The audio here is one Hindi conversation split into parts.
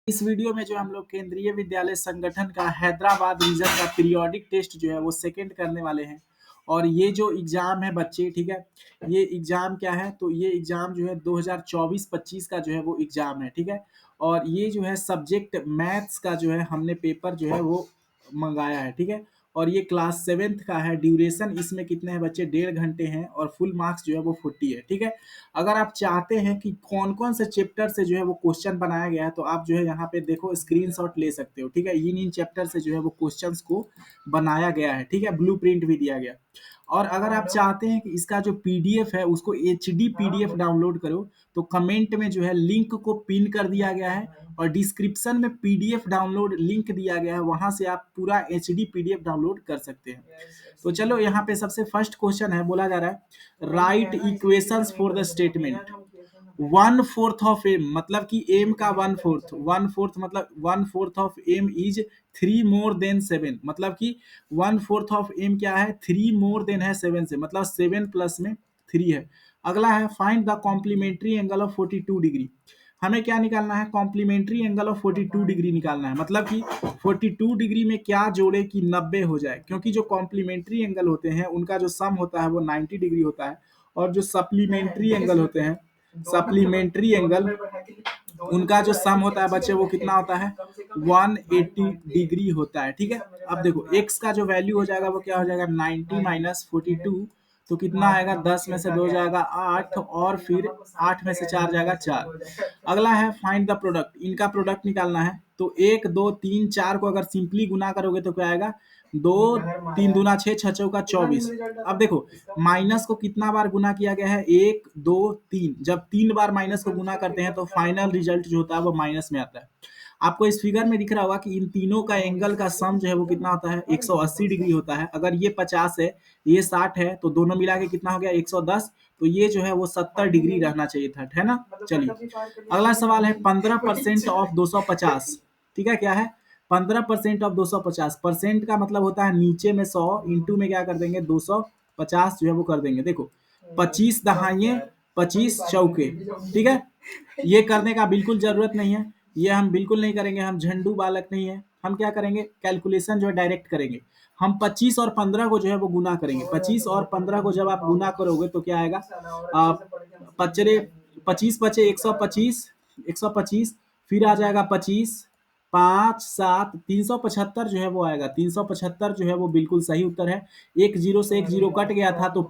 इस वीडियो में जो हम लोग केंद्रीय विद्यालय संगठन का हैदराबाद रीजन का पीरियोडिक टेस्ट जो है वो सेकंड करने वाले हैं। और ये जो एग्जाम है बच्चे, ठीक है, ये एग्जाम क्या है, तो ये एग्जाम जो है 2024-25 का जो है वो एग्जाम है, ठीक है। और ये जो है सब्जेक्ट मैथ्स का जो है हमने पेपर जो है वो मंगाया है, ठीक है। और ये क्लास 7th का है। ड्यूरेशन इसमें कितने हैं बच्चे, 1.5 घंटे हैं। और फुल मार्क्स जो है वो 40 है, ठीक है। अगर आप चाहते हैं कि कौन कौन से चैप्टर से जो है वो क्वेश्चन बनाया गया है, तो आप जो है यहाँ पे देखो स्क्रीनशॉट ले सकते हो, ठीक है। इन चैप्टर से जो है वो क्वेश्चंस को बनाया गया है, ठीक है। ब्लूप्रिंट भी दिया गया। और अगर आप चाहते हैं कि इसका जो पीडीएफ है उसको एचडी पीडीएफ डाउनलोड करो, तो कमेंट में जो है लिंक को पिन कर दिया गया है। और डिस्क्रिप्शन में पीडीएफ डाउनलोड लिंक दिया गया है, वहां से आप पूरा एचडी पीडीएफ डाउनलोड कर सकते हैं। तो चलो यहाँ पे सबसे फर्स्ट क्वेश्चन है, बोला जा रहा है write equations for the statement 1/4 of M, मतलब कि एम का 1/4 मतलब 1/4 of M is 3 more than 7, मतलब कि 1/4 ऑफ एम क्या है, 3 मोर देन है 7 से, मतलब 7 प्लस में 3 है। अगला है find the complementary angle of 42 degree. हमें क्या निकालना है, कॉम्प्लीमेंट्री एंगल ऑफ 42 डिग्री निकालना है, मतलब कि 42 डिग्री में क्या जोड़े कि 90 हो जाए, क्योंकि जो कॉम्प्लीमेंट्री एंगल होते हैं उनका जो सम होता है वो 90 डिग्री होता है। और जो सप्लीमेंट्री एंगल होते हैं, सप्लीमेंट्री एंगल उनका जो सम होता है बच्चे वो कितना होता है, 180 डिग्री होता है, ठीक है। अब देखो x का जो वैल्यू हो जाएगा वो क्या हो जाएगा, 90 माइनस 42, तो कितना आएगा, 10 में से 2 जाएगा 8, और फिर 8 में से 4 जाएगा 4। अगला है फाइंड द प्रोडक्ट, इनका प्रोडक्ट निकालना है। तो 1 2 3 4 को अगर सिंपली गुना करोगे तो क्या आएगा, 2 3 दूना 6, 6 चौका 24। अब देखो माइनस को कितना बार गुना किया गया है, 1 2 3, जब 3 बार माइनस को गुना करते हैं तो फाइनल रिजल्ट जो होता है वो माइनस में आता है। आपको इस फिगर में दिख रहा होगा कि इन तीनों का एंगल का सम जो है वो कितना होता है, 180 डिग्री होता है। अगर ये 50 है, ये 60 है, तो दोनों मिला के कितना हो गया, 110। तो ये जो है वो 70 डिग्री रहना चाहिए था, है ना। चलिए अगला सवाल है 15% ऑफ 250, ठीक है। क्या है, 15% ऑफ 250, परसेंट का मतलब होता है नीचे में 100, इंटू में क्या कर देंगे 250 जो है वो कर देंगे। देखो 25 दहाइए 25 चौके, ठीक है। ये करने का बिल्कुल जरूरत नहीं है, ये हम बिल्कुल नहीं करेंगे, हम झंडू बालक नहीं है। हम क्या करेंगे, कैलकुलेशन जो है डायरेक्ट करेंगे। हम 25 और 15 को जो है वो गुना करेंगे। 25 और 15 को जब आप गुना करोगे तो क्या आएगा, पचरे 25 बचे 125, 125, फिर आ जाएगा 25, 5 7 375 जो है वो आएगा। 375 जो है वो बिल्कुल सही उत्तर है। एक जीरो से एक जीरो कट गया था, तो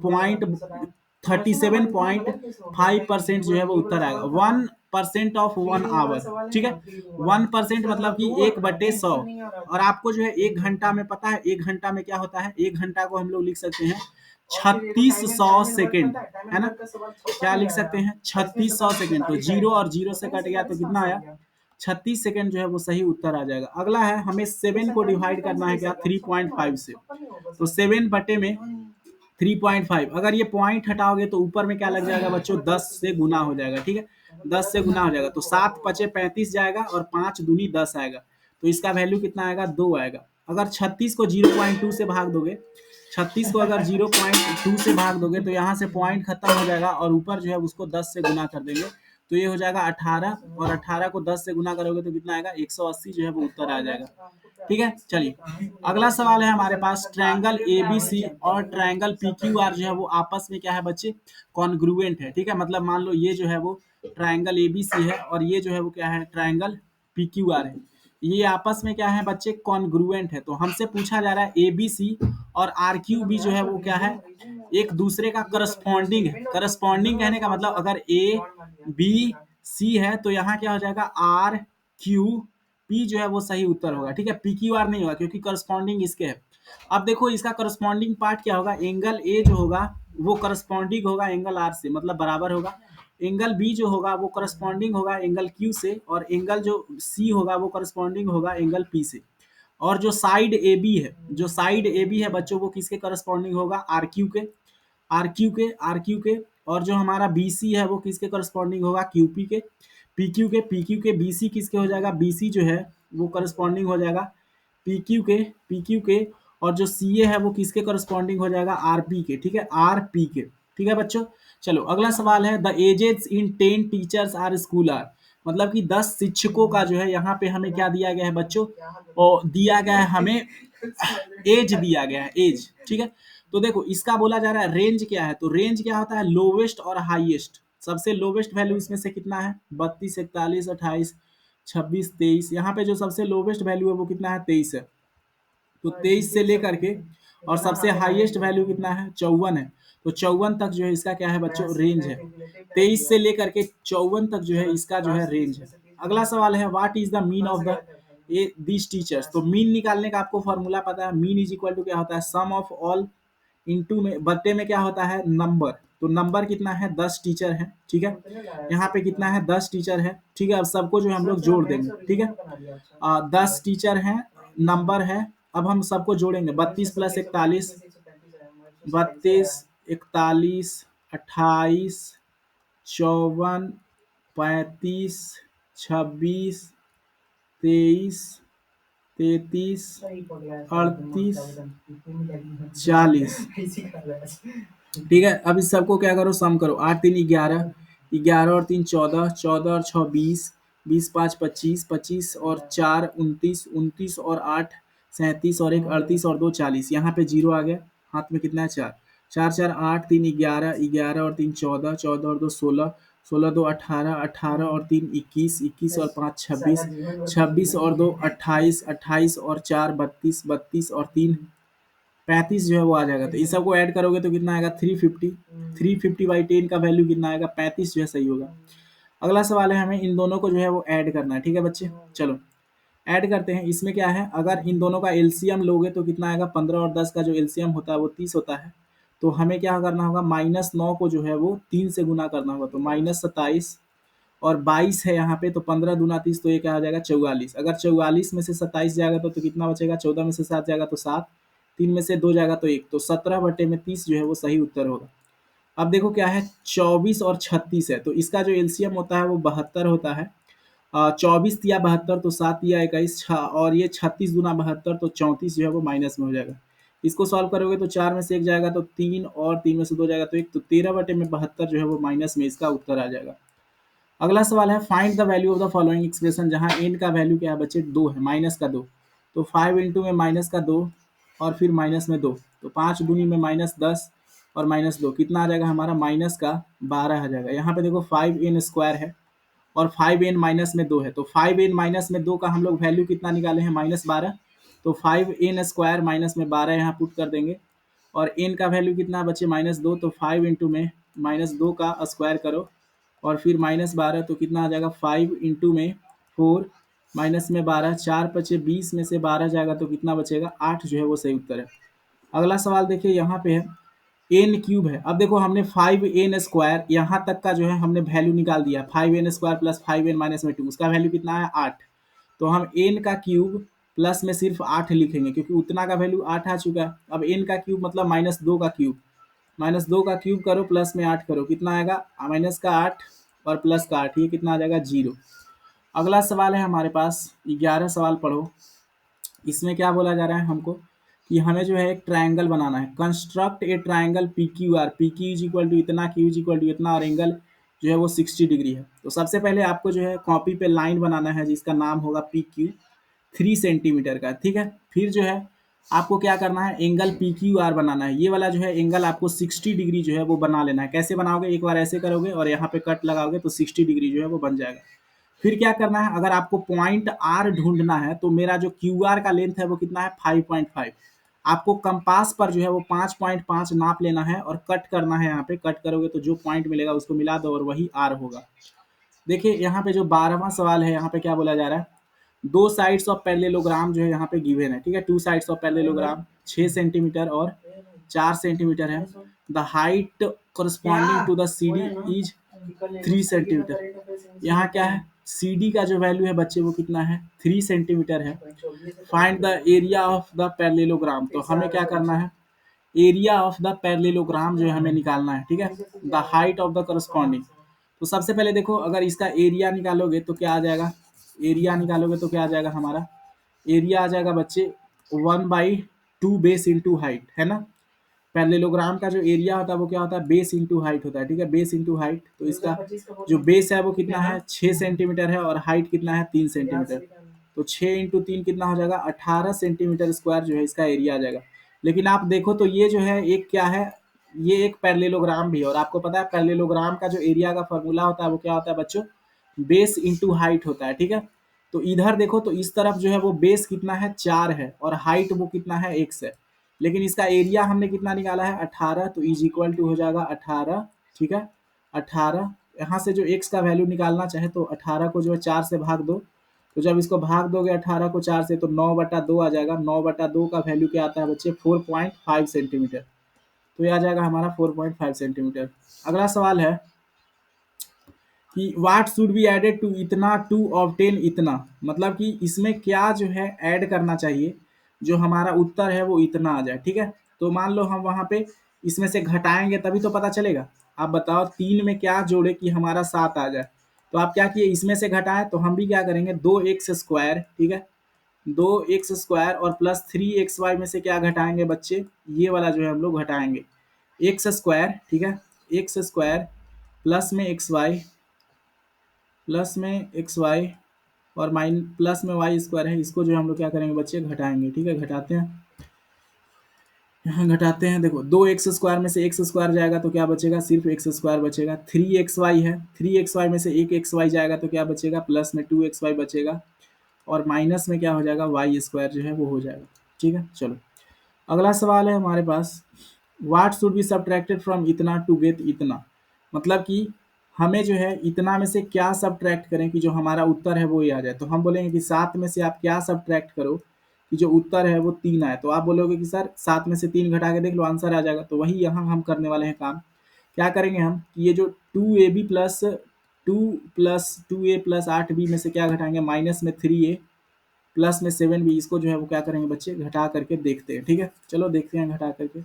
37.5% जो है वो उत्तर आएगा। 1% ऑफ 1 आवर, ठीक है। 1% मतलब कि 1/100। और आपको जो है 1 घंटा में पता है, 1 घंटा में क्या होता है, 1 घंटा को हम लोग लिख सकते हैं 3600 सेकेंड, है ना। क्या लिख सकते हैं, 3600 सेकेंड। तो जीरो और जीरो से कट गया तो कितना आया, 36 सेकेंड जो है वो सही उत्तर आ जाएगा। अगला है हमें 7 को डिवाइड करना है क्या, 3.5 से। तो 7 बटे में 3.5, अगर ये पॉइंट हटाओगे तो ऊपर में क्या लग जाएगा बच्चों, 10 से गुना हो जाएगा, ठीक है। 10 से गुना हो जाएगा तो 7 पचे 35 जाएगा, और 5 दूनी 10 आएगा। तो इसका वैल्यू कितना आएगा, 2 आएगा। अगर 36 को 0.2 से भाग दोगे, 36 को अगर 0.2 से भाग दोगे तो यहाँ से पॉइंट खत्म हो जाएगा, और ऊपर जो है उसको 10 से गुना कर देंगे, तो ये हो जाएगा 18। और 18 को 10 से गुना करोगे तो कितना आएगा, 180 जो है वो उत्तर आ जाएगा, ठीक है। चलिए अगला सवाल है हमारे पास, ट्रायंगल एबीसी और ट्रायंगल पीक्यूआर जो है वो आपस में क्या है बच्चे, कॉन्ग्रुएंट है, ठीक है। मतलब मान लो ये जो है वो ट्रायंगल एबीसी है, और ये जो है वो क्या है, ट्रायंगल पीक्यूआर है। ये आपस में क्या है बच्चे, कॉन्ग्रुएंट है। तो हमसे पूछा जा रहा है एबीसी और आरक्यूबी जो है वो क्या है, एक दूसरे का करस्पॉन्डिंग है। करस्पॉन्डिंग कहने का मतलब अगर ए बी सी है तो यहाँ क्या हो जाएगा, आर क्यू पी जो है वो सही उत्तर होगा, ठीक है। पी क्यू आर नहीं होगा क्योंकि करस्पॉन्डिंग इसके है। अब देखो इसका करस्पॉन्डिंग पार्ट क्या होगा, एंगल ए जो होगा वो करस्पॉन्डिंग होगा एंगल आर से, मतलब बराबर होगा। एंगल बी जो होगा वो करस्पॉन्डिंग होगा एंगल क्यू से, और एंगल जो सी होगा वो करस्पॉन्डिंग होगा एंगल पी से। और जो साइड ए बी है, जो साइड ए बी है बच्चों, वो किसके करस्पॉन्डिंग होगा, आर क्यू के, आर क्यू के, आर क्यू के। और जो हमारा बी सी है वो किसके करस्पॉन्डिंग होगा, क्यू पी के, पी क्यू के, पी क्यू के। बी सी किसके हो जाएगा, बी सी जो है वो करस्पॉन्डिंग हो जाएगा पी क्यू के, पी क्यू के। और जो सी ए है वो किसके करस्पॉन्डिंग हो जाएगा, आर पी के, ठीक है, आर पी के, ठीक है बच्चों। चलो अगला सवाल है, the ages in 10 teachers are school are, मतलब कि 10 शिक्षकों का जो है यहाँ पे हमें क्या दिया गया है बच्चों, और दिया गया है हमें एज दिया गया है, एज, ठीक है। तो देखो इसका बोला जा रहा है रेंज क्या है, तो रेंज क्या होता है, लोवेस्ट और हाईएस्ट। सबसे लोवेस्ट वैल्यू इसमें से कितना है, 32, 41, 28, 26, 23। यहाँ पे जो सबसे लोवेस्ट वैल्यू है वो कितना है, 23 है। तो 23 से लेकर के और सबसे हाईएस्ट वैल्यू कितना है, 54 है। तो 54 तक जो है इसका क्या है बच्चों, रेंज है। 23 से लेकर के 54 तक जो है इसका जो है रेंज है। अगला सवाल है, what is the mean of the A this teachers. तो मीन निकालने का आपको फॉर्मूला पता है, मीन इज इक्वल टू क्या होता है, सम ऑफ ऑल इनटू में बट्टे में क्या होता है, नंबर। तो नंबर कितना है, 10 टीचर है, ठीक है। यहाँ पे कितना है, 10 टीचर है, ठीक है। अब सबको जो है हम लोग जोड़ देंगे, ठीक है। 10 टीचर हैं, नंबर है। अब हम सबको जोड़ेंगे, 32 प्लस 41, 32, 41, 28, 54, 35, 26, 23, 33, 38, 40, ठीक है। अब इस सबको क्या करो, सम करो, 8 3 11, 11 और 3 14, 14 और 6 20, 20 5 25, 25 और 4 29, 29 और 8 37 और 1 38 और 2 40। यहाँ पे जीरो आ गया, हाथ में कितना है, 4, 4 4 8 3 11, 11 और 3 14, 14 और 2 16, 16 2 18, 18 और 3 21, 21 और 5 26, 26 और 2 28, 28 और 4 32, 32 और 3 35 जो है वो आ जाएगा। तो इस सबको ऐड करोगे तो कितना आएगा, 350। 350 बाई 10 का वैल्यू कितना आएगा, 35 जो है सही होगा। अगला सवाल है, हमें इन दोनों को जो है वो ऐड करना है, ठीक है बच्चे। चलो ऐड करते हैं। इसमें क्या है, अगर इन दोनों का एलसीएम लोगे तो कितना आएगा, 15 और 10 का जो एलसीएम होता है वो 30 होता है। तो हमें क्या करना होगा, -9 को जो है वो 3 से गुना करना होगा। तो -27 और 22 है यहाँ पे, तो 15 दूना 30, तो ये क्या आ जाएगा, 44। अगर 44 में से 27 जाएगा तो कितना बचेगा, 14 में से 7 जाएगा तो 7, 3 में से 2 जाएगा तो 1, तो 17/30 जो है वो सही उत्तर होगा। अब देखो क्या है, 24 और 36 है, तो इसका जो एलसीएम होता है वो 72 होता है। 24 या 72 तो 7 या 21, और ये 36 दूना 72 तो 34 जो है वो माइनस में हो जाएगा। इसको सॉल्व करोगे तो 4 में से 1 जाएगा तो 3, और 3 में से 2 जाएगा तो 1, तो 13/72 जो है वो माइनस में इसका उत्तर आ जाएगा। अगला सवाल है, find the value of the following expression, जहां n का वैल्यू क्या है बच्चे, 2 है, माइनस का 2। तो 5 इंटू में माइनस का 2 और फिर माइनस में 2, तो 5 दूनी में -10 और -2 कितना आ जाएगा हमारा, माइनस का 12 आ जाएगा। यहाँ पे देखो 5n स्क्वायर है और 5n माइनस में 2 है, तो 5n माइनस में 2 का हम लोग वैल्यू कितना निकाले हैं, -12। तो 5n स्क्वायर माइनस में 12 यहाँ पुट कर देंगे, और n का वैल्यू कितना बच्चे, -2। तो 5 इंटू में -2 का स्क्वायर करो और फिर -12, तो कितना आ जाएगा, 5 इंटू में 4 माइनस में 12, 4 बचे 20 में से 12 जाएगा तो कितना बचेगा, 8 जो है वो सही उत्तर है। अगला सवाल देखिए, यहाँ पे है एन क्यूब है। अब देखो हमने 5n स्क्वायर यहाँ तक का जो है हमने वैल्यू निकाल दिया, 5n square plus 5n minus में 2, उसका वैल्यू कितना है, 8। तो हम n का क्यूब प्लस में सिर्फ 8 लिखेंगे, क्योंकि उतना का वैल्यू 8 आ चुका है। अब n का क्यूब मतलब -2 का क्यूब, -2 का क्यूब करो प्लस में 8 करो, कितना आएगा, माइनस का 8 और प्लस का 8, ये कितना आ जाएगा, 0। अगला सवाल है हमारे पास, 11 सवाल पढ़ो। इसमें क्या बोला जा रहा है हमको, कि हमें जो है एक ट्रायंगल बनाना है। Construct a triangle P Q R, P Q is equal to इतना, क्यू इज इक्वल टू इतना, और एंगल जो है वो 60 डिग्री है। तो सबसे पहले आपको जो है कॉपी पे लाइन बनाना है जिसका नाम होगा पी क्यू, 3 सेंटीमीटर का, ठीक है। फिर जो है आपको क्या करना है, एंगल पी क्यू आर बनाना है। ये वाला जो है एंगल आपको 60 डिग्री जो है वो बना लेना है। कैसे बनाओगे, एक बार ऐसे करोगे और यहाँ पे कट लगाओगे तो 60 डिग्री जो है वो बन जाएगा। फिर क्या करना है, अगर आपको पॉइंट आर ढूंढना है तो मेरा जो क्यू आर का लेंथ है वो कितना है, 5.5। आपको कंपास पर जो है वो 5.5 नाप लेना है और कट करना है। यहाँ पे कट करोगे तो जो पॉइंट मिलेगा उसको मिला दो और वही आर होगा। देखिए यहाँ पे जो 12वां सवाल है, यहाँ पे क्या बोला जा रहा है, 2 साइड्स ऑफ पैरेललोग्राम जो है यहाँ पे गिवन है, ठीक है। 2 साइड्स ऑफ पैरेललोग्राम 6 सेंटीमीटर और 4 सेंटीमीटर है। The height corresponding to the CD is 3 centimetre. यहाँ क्या है, CD का जो वैल्यू है बच्चे वो कितना है, 3 सेंटीमीटर है। Find the area of the parallelogram, तो हमें क्या करना है, एरिया ऑफ द पैरेललोग्राम जो है हमें निकालना है, ठीक है। The height of the corresponding, तो सबसे पहले देखो अगर इसका एरिया निकालोगे तो क्या आ जाएगा, एरिया निकालोगे तो क्या आ जाएगा हमारा, एरिया आ जाएगा बच्चे 1/2 बेस इंटू हाइट, है ना। पैरेललोग्राम का जो एरिया होता है वो क्या होता है, बेस इंटू हाइट होता है, ठीक है, बेस इंटू हाइट। तो इसका जो बेस है वो कितना है 6 सेंटीमीटर है और हाइट कितना है 3 सेंटीमीटर। तो 6 इंटू 3 कितना हो जाएगा 18 सेंटीमीटर स्क्वायर जो है इसका एरिया आ जाएगा। लेकिन आप देखो तो ये जो है एक क्या है, ये एक पैरेललोग्राम भी है और आपको पता है पैरेललोग्राम का जो एरिया का फॉर्मूला होता है वो क्या होता है बच्चों, बेस इंटू हाइट होता है, ठीक है। तो इधर देखो तो इस तरफ जो है वो बेस कितना है 4 है और हाइट वो कितना है x है, लेकिन इसका एरिया हमने कितना निकाला है 18, तो इज इक्वल टू हो जाएगा 18, ठीक है। 18 यहाँ से जो x का वैल्यू निकालना चाहे तो 18 को जो है 4 से भाग दो, तो जब इसको भाग दोगे 18 को 4 से तो 9/2 आ जाएगा। 9/2 का वैल्यू क्या आता है बच्चे 4.5 सेंटीमीटर। तो ये आ जाएगा हमारा 4.5 सेंटीमीटर। अगला सवाल है कि what should be added to इतना टू ऑब्टेन इतना, मतलब कि इसमें क्या जो है ऐड करना चाहिए जो हमारा उत्तर है वो इतना आ जाए, ठीक है। तो मान लो हम वहां पे इसमें से घटाएंगे तभी तो पता चलेगा। आप बताओ 3 में क्या जोड़े कि हमारा 7 आ जाए। तो आप क्या किए इसमें से घटाएं, तो हम भी क्या करेंगे 2x², ठीक है, 2x² और प्लस 3xy में से क्या घटाएंगे बच्चे, ये वाला जो है हम लोग घटाएंगे x², ठीक है, x² प्लस में xy प्लस में xy और माइन प्लस में y² है, इसको जो हम लोग क्या करेंगे बच्चे घटाएंगे, ठीक है। घटाते हैं, यहाँ घटाते हैं, देखो 2x² में से x² जाएगा तो क्या बचेगा, सिर्फ x² बचेगा। 3xy है, 3xy में से एक xy जाएगा तो क्या बचेगा, प्लस में 2xy बचेगा और माइनस में क्या हो जाएगा y² जो है वो हो जाएगा, ठीक है। चलो अगला सवाल है हमारे पास, what should be subtracted from इतना टू गेट इतना, मतलब कि हमें जो है इतना में से क्या सब्ट्रैक्ट करें कि जो हमारा उत्तर है वो ये आ जाए। तो हम बोलेंगे कि 7 में से आप क्या सब्ट्रैक्ट करो कि जो उत्तर है वो 3 आए। तो आप बोलोगे कि सर 7 में से 3 घटा के देख लो आंसर आ जाएगा। तो वही यहाँ हम करने वाले हैं काम। क्या करेंगे हम कि ये जो 2ab प्लस 2 प्लस 8b में से क्या घटाएंगे, माइनस में 3a प्लस में 7b, इसको जो है वो क्या करेंगे बच्चे घटा करके देखते हैं, ठीक है। चलो देखते हैं घटा करके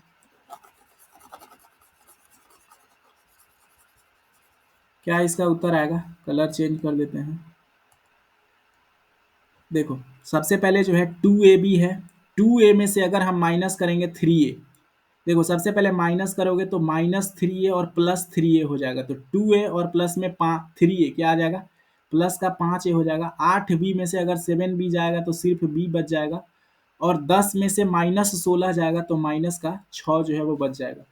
क्या इसका उत्तर आएगा। कलर चेंज कर देते हैं। देखो सबसे पहले जो है 2ab है, 2a में से अगर हम माइनस करेंगे 3a, देखो सबसे पहले माइनस करोगे तो -3a और +3a हो जाएगा। तो 2a और प्लस में 3a क्या आ जाएगा, प्लस का 5a हो जाएगा। 8b में से अगर 7b जाएगा तो सिर्फ b बच जाएगा और 10 में से -16 जाएगा तो माइनस का 6 जो है वो बच जाएगा।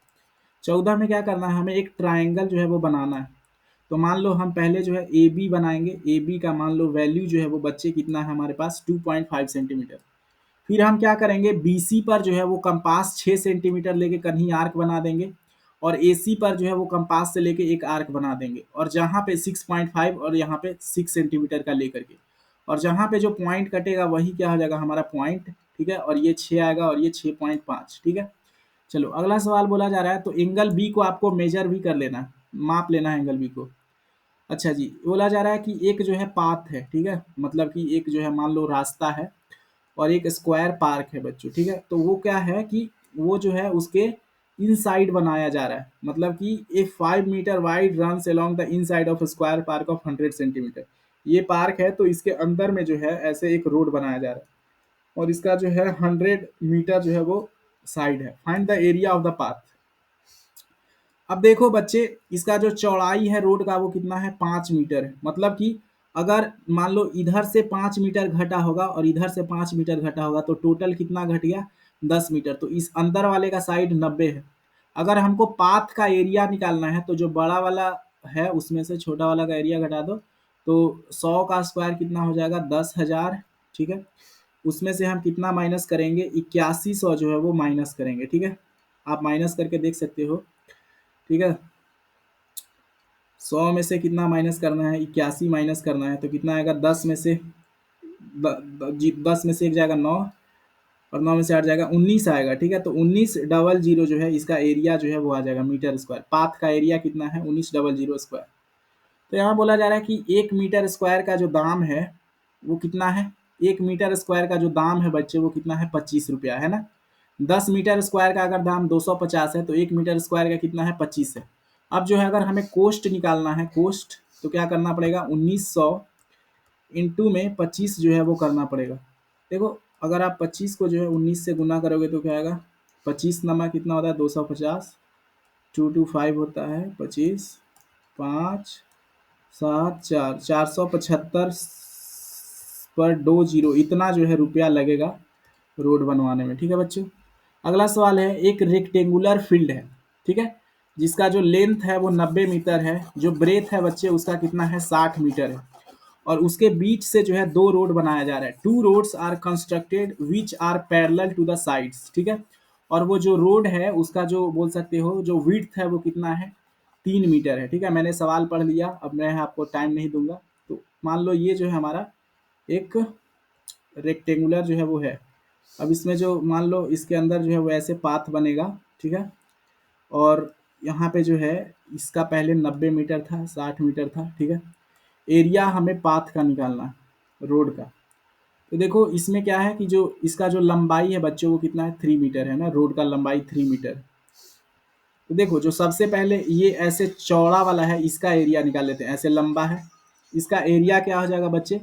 14 में क्या करना है, हमें एक ट्राइंगल जो है वो बनाना है। तो मान लो हम पहले जो है ए बी बनाएंगे। ए बी का मान लो वैल्यू जो है वो बच्चे कितना है हमारे पास 2.5 सेंटीमीटर। फिर हम क्या करेंगे बी सी पर जो है वो कंपास 6 सेंटीमीटर लेके कहीं आर्क बना देंगे और ए सी पर जो है वो कंपास से लेके एक आर्क बना देंगे और जहाँ पे 6.5 और यहाँ पे 6 सेंटीमीटर का लेकर के, और जहाँ पे जो पॉइंट कटेगा वही क्या हो जाएगा हमारा पॉइंट, ठीक है। और ये 6 आएगा और ये 6.5, ठीक है। चलो अगला सवाल बोला जा रहा है, तो एंगल बी को आपको मेजर भी कर लेना है, माप लेना है एंगल बी को। अच्छा जी, बोला जा रहा है कि एक जो है पाथ है, ठीक है, मतलब कि एक जो है मान लो रास्ता है और एक स्क्वायर पार्क है बच्चों, ठीक है। तो वो क्या है कि वो जो है उसके इनसाइड बनाया जा रहा है, मतलब कि a 5 metre wide runs along the inside of square park of 100 centimetre. ये पार्क है तो इसके अंदर में जो है ऐसे एक रोड बनाया जा रहा है और इसका जो है 100 मीटर जो है वो साइड है। Find the area of the path. अब देखो बच्चे इसका जो चौड़ाई है रोड का वो कितना है 5 मीटर है, मतलब कि अगर मान लो इधर से 5 मीटर घटा होगा और इधर से 5 मीटर घटा होगा तो टोटल कितना घट गया 10 मीटर। तो इस अंदर वाले का साइड 90 है। अगर हमको पाथ का एरिया निकालना है तो जो बड़ा वाला है उसमें से छोटा वाला का एरिया घटा दो, तो 100 का स्क्वायर कितना हो जाएगा 10,000, ठीक है। उसमें से हम कितना माइनस करेंगे 8100 जो है वो माइनस करेंगे, ठीक है। आप माइनस करके देख सकते हो, ठीक है। 100 में से कितना माइनस करना है 81 माइनस करना है तो कितना आएगा 10 में से 10 में से एक जाएगा 9 और 9 में से 8 जाएगा 19 आएगा, ठीक है। तो 1900 जो है इसका एरिया जो है वो आ जाएगा मीटर स्क्वायर। पाथ का एरिया कितना है 1900 स्क्वायर। तो यहाँ बोला जा रहा है कि 1 मीटर स्क्वायर का जो दाम है वो कितना है, 1 मीटर स्क्वायर का जो दाम है बच्चे वो कितना है 25 रुपया है ना। 10 मीटर स्क्वायर का अगर दाम 250 है तो 1 मीटर स्क्वायर का कितना है 25 है। अब जो है अगर हमें कोस्ट निकालना है कोस्ट, तो क्या करना पड़ेगा 1900 इंटू में 25 जो है वो करना पड़ेगा। देखो अगर आप 25 को जो है 19 से गुना करोगे तो क्या आएगा 25 नमा कितना होता है 250, 225 होता है 25, 5 7 4 475 पर 20 इतना जो है रुपया लगेगा रोड बनवाने में। ठीक है बच्चों। अगला सवाल है, एक रेक्टेंगुलर फील्ड है, ठीक है, जिसका जो लेंथ है वो 90 मीटर है, जो ब्रेथ है बच्चे उसका कितना है 60 मीटर है, और उसके बीच से जो है दो रोड बनाया जा रहा है। Two roads are constructed which are parallel to the sides, ठीक है, और वो जो रोड है उसका जो बोल सकते हो जो विड्थ है वो कितना है 3 मीटर है। ठीक है, मैंने सवाल पढ़ लिया, अब मैं आपको टाइम नहीं दूंगा। तो मान लो ये जो है हमारा एक रेक्टेंगुलर जो है वो है। अब इसमें जो मान लो इसके अंदर जो है वो ऐसे पाथ बनेगा, ठीक है, और यहाँ पे जो है इसका पहले 90 मीटर था, 60 मीटर था, ठीक है। एरिया हमें पाथ का निकालना है रोड का। तो देखो इसमें क्या है कि जो इसका जो लंबाई है बच्चों वो कितना है 3 मीटर है ना, रोड का लंबाई 3 मीटर। तो देखो जो सबसे पहले ये ऐसे चौड़ा वाला है इसका एरिया निकाल लेते हैं, ऐसे लंबा है, इसका एरिया क्या हो जाएगा बच्चे,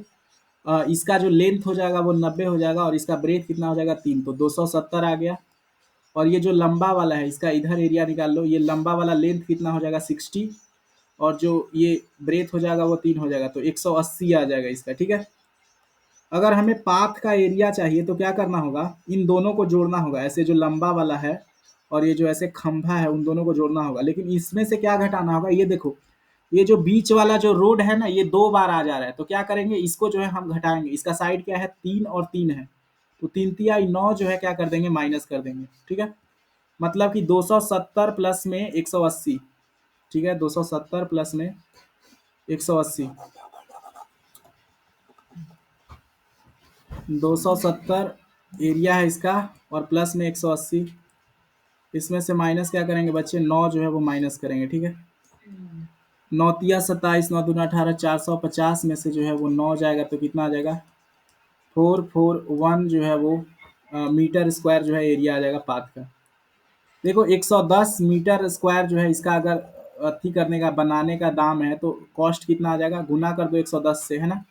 इसका जो लेंथ हो जाएगा वो 90 हो जाएगा, और इसका ब्रेथ कितना हो जाएगा 3, तो 270 आ गया। और ये जो लंबा वाला है इसका इधर एरिया निकाल लो, ये लंबा वाला लेंथ कितना हो जाएगा 60, और जो ये ब्रेथ हो जाएगा वो 3 हो जाएगा, तो 180 आ जाएगा इसका। ठीक है, अगर हमें पाथ का एरिया चाहिए तो क्या करना होगा, इन दोनों को जोड़ना होगा, ऐसे जो लंबा वाला है और ये जो ऐसे खंभा है उन दोनों को जोड़ना होगा। लेकिन इसमें से क्या घटाना होगा, ये देखो ये जो बीच वाला जो रोड है ना ये 2 बार आ जा रहा है, तो क्या करेंगे इसको जो है हम घटाएंगे। इसका साइड क्या है 3 और 3 है, तो 3 तिया 9 जो है क्या कर देंगे माइनस कर देंगे। ठीक है, मतलब कि 270 प्लस में 180, ठीक है, 270 प्लस में 180, 270 एरिया है इसका, और प्लस में 180, इसमें से माइनस क्या करेंगे बच्चे 9 जो है वो माइनस करेंगे। ठीक है, 9 तिया 27, 9 दूना 18, 450 में से जो है वो 9 जाएगा तो कितना आ जाएगा 441 जो है वो मीटर स्क्वायर जो है एरिया आ जाएगा पाथ का। देखो 110 मीटर स्क्वायर जो है इसका अगर अथी करने का बनाने का दाम है तो कॉस्ट कितना आ जाएगा, गुना कर दो 110 से, है ना,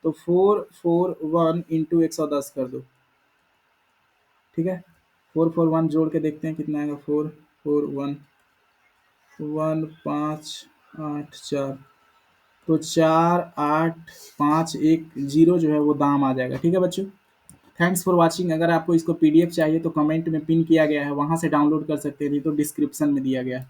तो 441 इंटू 110 कर दो। ठीक है, 441 जोड़ के देखते हैं कितना आएगा, 441 1584, तो 4851 जो है वो दाम आ जाएगा। ठीक है बच्चों, थैंक्स फॉर वाचिंग। अगर आपको इसको पीडीएफ चाहिए तो कमेंट में पिन किया गया है, वहां से डाउनलोड कर सकते हैं, नहीं तो डिस्क्रिप्शन में दिया गया है।